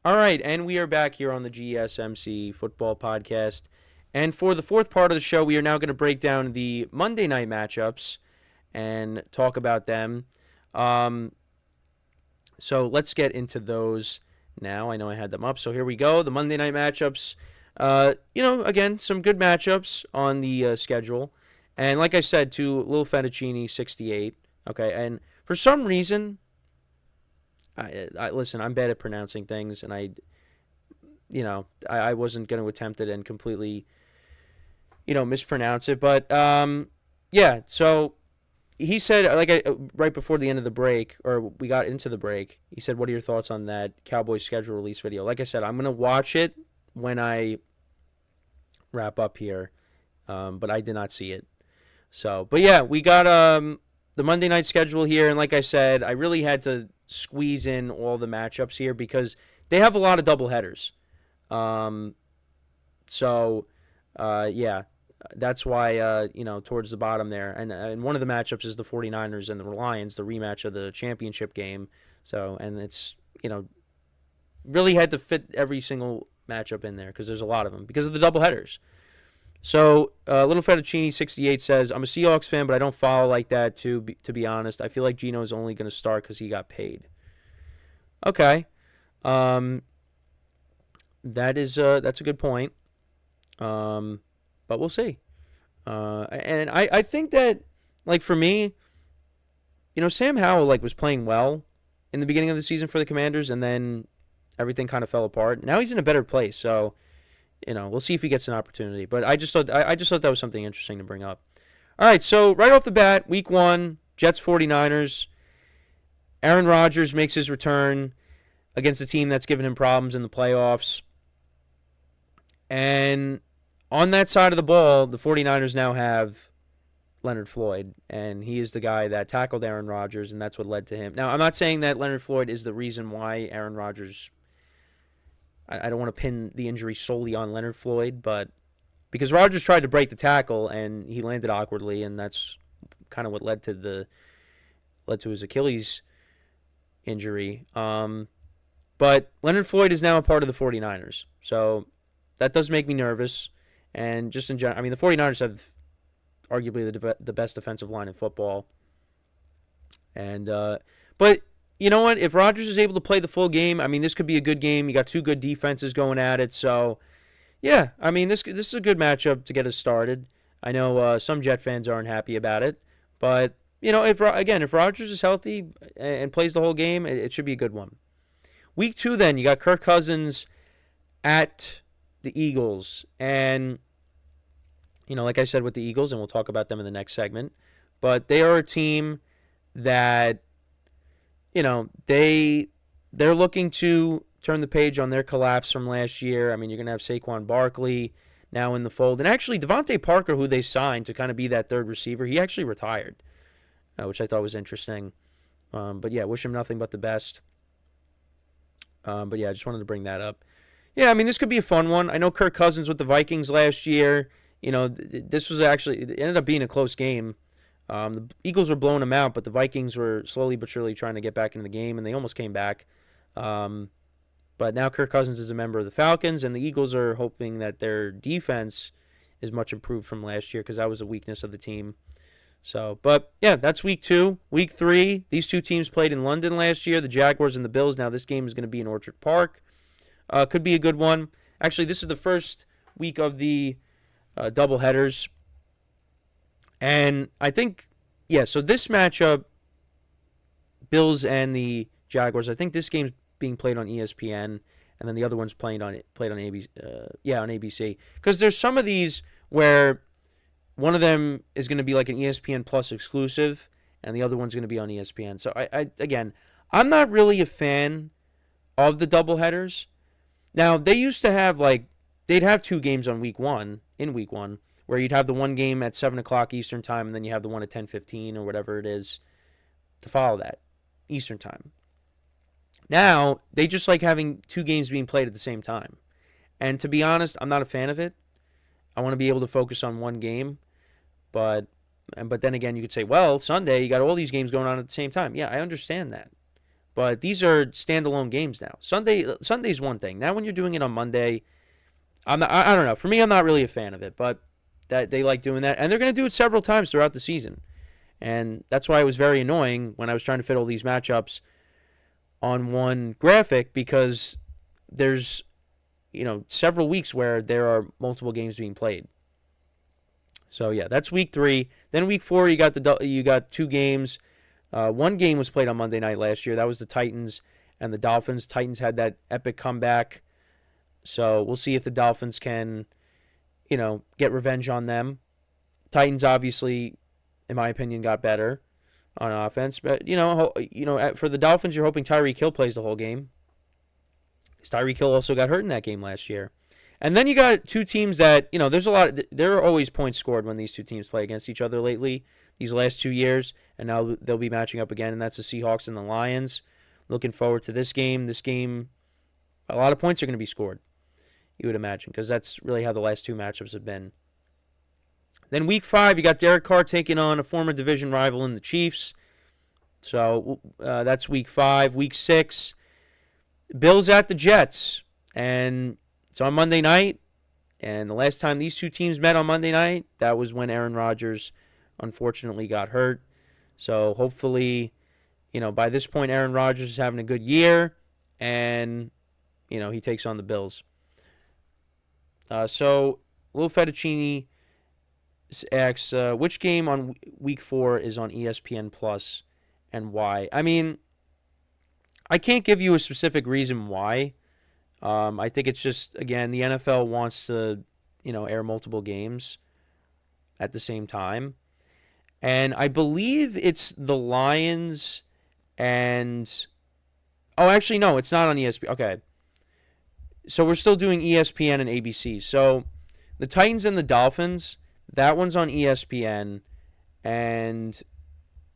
All right, and we are back here on the GSMC football podcast. And for the fourth part of the show, we are now going to break down the Monday night matchups and talk about them. Um, so let's get into those now. I know I had them up, so here we go. The Monday night matchups. Again, some good matchups on the schedule. And like I said, to Lil Fettuccine 68. Okay, and for some reason, I listen. I'm bad at pronouncing things, and I wasn't going to attempt it and completely, mispronounce it. But yeah. So he said, right before the end of the break, or we got into the break, he said, "What are your thoughts on that Cowboys schedule release video?" Like I said, I'm going to watch it when I wrap up here, but I did not see it. So, but yeah, we got the Monday night schedule here, and like I said, I really had to squeeze in all the matchups here because they have a lot of double headers. Um, yeah, that's why towards the bottom there, and one of the matchups is the 49ers and the Lions, the rematch of the championship game. So, and it's really had to fit every single matchup in there because there's a lot of them because of the double headers. So, Little Fettuccine 68 says, "I'm a Seahawks fan, but I don't follow like that. To be honest, I feel like Gino is only going to start because he got paid." Okay, um, that's a good point. But we'll see. And I think that, like, for me, Sam Howell was playing well in the beginning of the season for the Commanders, and then everything kind of fell apart. Now he's in a better place, so we'll see if he gets an opportunity. But I just thought that was something interesting to bring up. All right, so right off the bat, Week 1, Jets 49ers. Aaron Rodgers makes his return against a team that's given him problems in the playoffs. And on that side of the ball, the 49ers now have Leonard Floyd, and he is the guy that tackled Aaron Rodgers, and that's what led to him. Now, I'm not saying that Leonard Floyd is the reason why Aaron Rodgers. I don't want to pin the injury solely on Leonard Floyd, but because Rodgers tried to break the tackle and he landed awkwardly, and that's kind of what led to his Achilles injury. But Leonard Floyd is now a part of the 49ers, so that does make me nervous. And just in general, I mean, the 49ers have arguably the best defensive line in football. And but you know what? If Rodgers is able to play the full game, I mean, this could be a good game. You got two good defenses going at it, so yeah, I mean, this is a good matchup to get us started. I know some Jet fans aren't happy about it, but if Rodgers is healthy and plays the whole game, it should be a good one. Week 2, then you got Kirk Cousins at the Eagles, and like I said with the Eagles, and we'll talk about them in the next segment, but they are a team that they're looking to turn the page on their collapse from last year. I mean, you're going to have Saquon Barkley now in the fold. And actually, Devontae Parker, who they signed to kind of be that third receiver, he actually retired, which I thought was interesting. But yeah, wish him nothing but the best. But yeah, I just wanted to bring that up. Yeah, I mean, this could be a fun one. I know Kirk Cousins with the Vikings last year. This was actually, it ended up being a close game. The Eagles were blowing them out, but the Vikings were slowly but surely trying to get back into the game, and they almost came back. But now Kirk Cousins is a member of the Falcons, and the Eagles are hoping that their defense is much improved from last year because that was a weakness of the team. So, but yeah, that's Week 2. Week 3, these two teams played in London last year, the Jaguars and the Bills. Now this game is going to be in Orchard Park. Could be a good one. Actually, this is the first week of the doubleheaders. And I think, yeah, so this matchup, Bills and the Jaguars, I think this game's being played on ESPN, and then the other one's played on ABC. On ABC. Because there's some of these where one of them is going to be like an ESPN Plus exclusive, and the other one's going to be on ESPN. So again, I'm not really a fan of the doubleheaders. Now they used to have they'd have two games on week one, where you'd have the one game at 7 o'clock Eastern time, and then you have the one at 10:15 or whatever it is to follow that Eastern time. Now, they just like having two games being played at the same time. And to be honest, I'm not a fan of it. I want to be able to focus on one game. But then again, you could say, well, Sunday, you got all these games going on at the same time. Yeah, I understand that. But these are standalone games now. Sunday's one thing. Now when you're doing it on Monday, I don't know. For me, I'm not really a fan of it, but that they like doing that, and they're going to do it several times throughout the season. And that's why it was very annoying when I was trying to fit all these matchups on one graphic, because there's several weeks where there are multiple games being played. So yeah, that's week 3. Then week 4, you got 2 games. One game was played on Monday night last year. That was the Titans and the Dolphins. Titans had that epic comeback. So we'll see if the Dolphins can, get revenge on them. Titans obviously, in my opinion, got better on offense. But, for the Dolphins, you're hoping Tyreek Hill plays the whole game. Because Tyreek Hill also got hurt in that game last year. And then you got 2 teams that, there are always points scored when these 2 teams play against each other lately, these last 2 years. And now they'll be matching up again, and that's the Seahawks and the Lions. Looking forward to this game. This game, a lot of points are going to be scored, you would imagine, because that's really how the last 2 matchups have been. Then week 5, you got Derek Carr taking on a former division rival in the Chiefs. So that's week 5. Week 6, Bills at the Jets. And it's on Monday night. And the last time these 2 teams met on Monday night, that was when Aaron Rodgers unfortunately got hurt. So hopefully, by this point, Aaron Rodgers is having a good year. And, he takes on the Bills. So Lil Fettuccine asks, which game on week 4 is on ESPN Plus and why? I mean, I can't give you a specific reason why. I think it's just, again, the NFL wants to, air multiple games at the same time. And I believe it's the Lions and... Oh, actually, no, it's not on ESPN. Okay. So we're still doing ESPN and ABC. So the Titans and the Dolphins, that one's on ESPN. And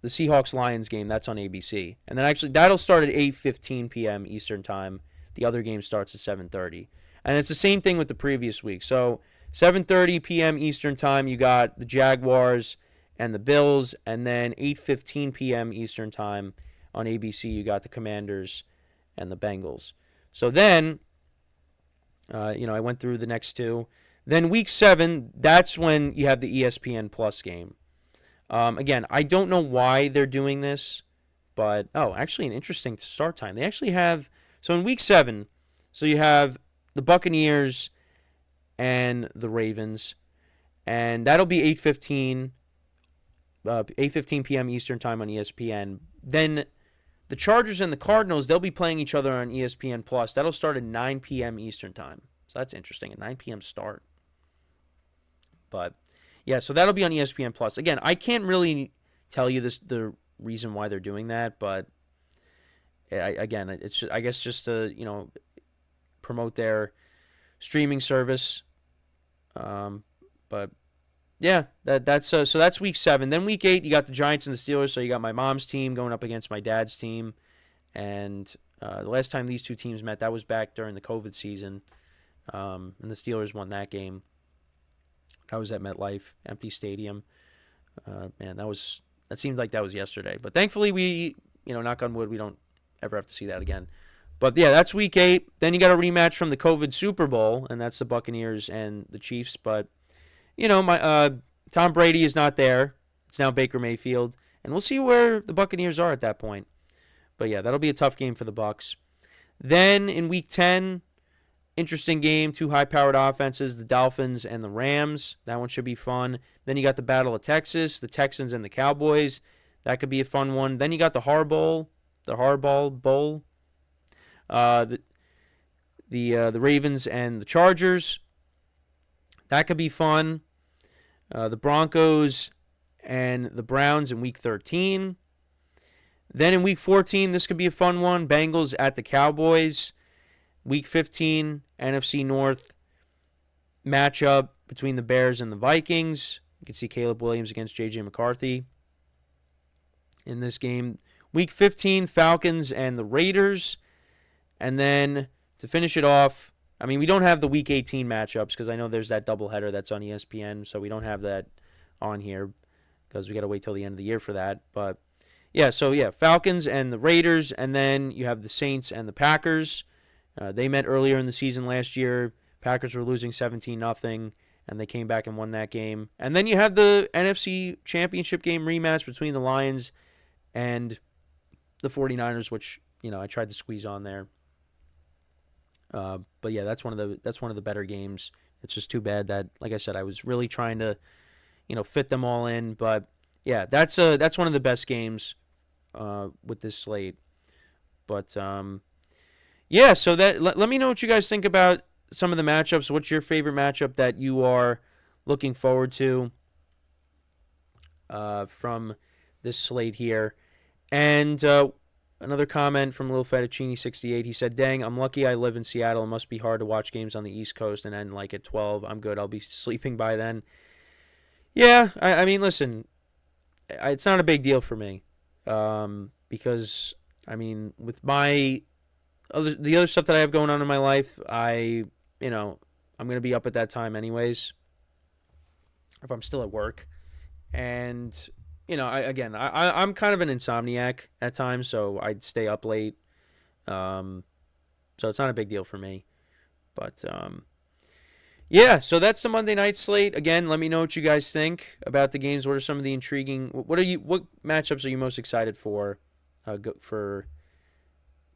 the Seahawks-Lions game, that's on ABC. And then actually, that'll start at 8:15 p.m. Eastern Time. The other game starts at 7:30. And it's the same thing with the previous week. So 7:30 p.m. Eastern Time, you got the Jaguars and the Bills. And then 8:15 p.m. Eastern Time on ABC, you got the Commanders and the Bengals. So then, I went through the next 2. Then week 7, that's when you have the ESPN Plus game. Again, I don't know why they're doing this, but, actually an interesting start time. They actually have, so in week 7, so you have the Buccaneers and the Ravens, and that'll be 8:15 p.m. Eastern Time on ESPN. Then the Chargers and the Cardinals, they'll be playing each other on ESPN Plus. That'll start at 9 p.m. Eastern Time. So that's interesting, a 9 p.m. start. But yeah, so that'll be on ESPN Plus. Again, I can't really tell you the reason why they're doing that, but it's just, I guess just to promote their streaming service. But yeah, that's week 7. Then week 8, you got the Giants and the Steelers. So you got my mom's team going up against my dad's team, and the last time these 2 teams met, that was back during the COVID season, and the Steelers won that game. I was at MetLife, empty stadium. Man, that seemed like that was yesterday. But thankfully, we, knock on wood, we don't ever have to see that again. But yeah, that's week 8. Then you got a rematch from the COVID Super Bowl, and that's the Buccaneers and the Chiefs. But my Tom Brady is not there. It's now Baker Mayfield, and we'll see where the Buccaneers are at that point. But yeah, that'll be a tough game for the Bucs. Then in week 10. Interesting game, 2 high-powered offenses, the Dolphins and the Rams. That one should be fun. Then you got the Battle of Texas, the Texans and the Cowboys. That could be a fun one. Then you got the Harbaugh Bowl, the Ravens and the Chargers. That could be fun. The Broncos and the Browns in week 13. Then in week 14, this could be a fun one. Bengals at the Cowboys. Week 15, NFC North matchup between the Bears and the Vikings. You can see Caleb Williams against J.J. McCarthy in this game. Week 15, Falcons and the Raiders. And then to finish it off, we don't have the Week 18 matchups because I know there's that doubleheader that's on ESPN, so we don't have that on here because we got to wait till the end of the year for that. But Falcons and the Raiders, and then you have the Saints and the Packers. They met earlier in the season last year. Packers were losing 17-0, and they came back and won that game. And then you have the NFC Championship game rematch between the Lions and the 49ers, which, I tried to squeeze on there. But yeah, that's one of the better games. It's just too bad that, like I said, I was really trying to, fit them all in. But yeah, that's one of the best games with this slate. But so let me know what you guys think about some of the matchups. What's your favorite matchup that you are looking forward to from this slate here? And another comment from Lil Fettuccini68. He said, "Dang, I'm lucky I live in Seattle. It must be hard to watch games on the East Coast and end like at 12. I'm good. I'll be sleeping by then." Yeah, I mean, listen, it's not a big deal for me because, I mean, with the other stuff that I have going on in my life, I'm going to be up at that time anyways if I'm still at work. And I'm kind of an insomniac at times, so I'd stay up late. So it's not a big deal for me. But so that's the Monday night slate. Again, let me know what you guys think about the games. What are some of the intriguing? What matchups are you most excited for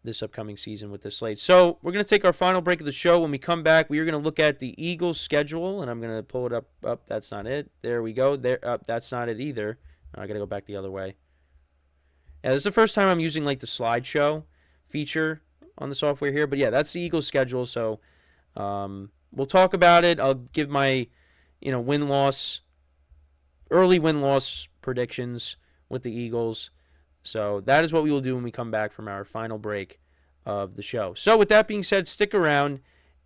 this upcoming season with this slate? So we're going to take our final break of the show. When we come back, we are going to look at the Eagles' schedule, and I'm going to pull it up. That's not it. There we go. That's not it either. I got to go back the other way. Yeah, this is the first time I'm using like the slideshow feature on the software here. But yeah, that's the Eagles' schedule. So we'll talk about it. I'll give my early win-loss predictions with the Eagles. So that is what we will do when we come back from our final break of the show. So with that being said, stick around,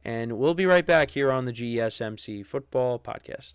and we'll be right back here on the GSMC Football Podcast.